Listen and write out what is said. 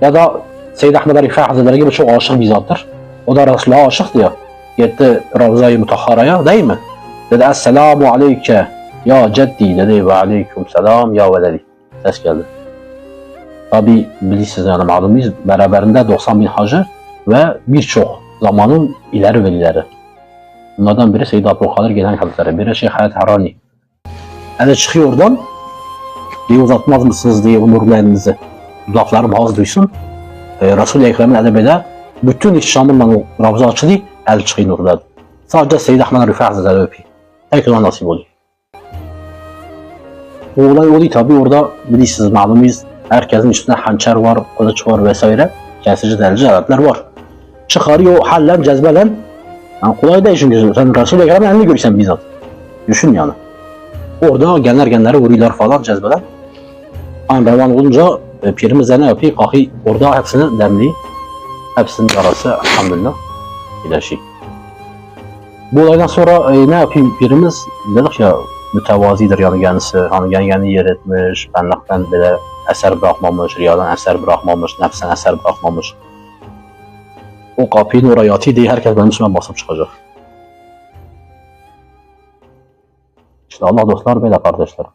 Ya da Seyyid Ahmed Rifai Hazretleri gibi çok aşık bir zattır. O da Resulullah'a aşıktı ya. Gitti Ravza-i Mutahhara'ya değil mi? Dedi Esselamu aleyke ya ceddi dedi ve aleyküm selam ya veledi. Ses geldi. Tabi bilirsiniz yani malumuyuz. Beraberinde 90 bin hacı ve birçok zamanın ileri velileri. Bunlardan biri Seyyid Abdülkadir Gelen Hazretleri, biri Şeyh Hayat Harani. Yani çıkıyor oradan, diye uzatmaz mısınız diye bu nurlu elinizi. Laflarım az duysun. Resul-i Ekrem'in edebiyle bütün işşamınla o Ravza açılıyor, el çıkıyor nurladı. Sadece Seyyid Ahmed Rifai Hazretleri öpüyor. Herkese nasip oluyor. Bu olay oluyor tabi orada bilirsiniz malumuyuz. Herkesin üstünde hançer var, kılıç var vesaire. Kesici delici aletler var. Çıkarıyor hallen, cezbelen. Yani kolay değil çünkü sen Resul-i Ekrem'in elini görürsen bizzat. Düşün yani. Orada genleri vuruyorlar falan cezbeden. Aynı revan olunca pirimiz ne yapıyor? Kalkıyor orada hepsini demliyor. Hepsinin yarası elhamdülillah iyileşiyor. Bu olaydan sonra ne yapayım pirimiz dedik ya mütevazidir yani kendisi. Hani kendini yer etmiş, benlikten belə eser bırakmamış, riyadan eser bırakmamış, nefsen eser bırakmamış. O kapıyı oraya atıyor diye herkes benim üstüme basıp çıkacak. İşte Allah dostlar böyle kardeşler.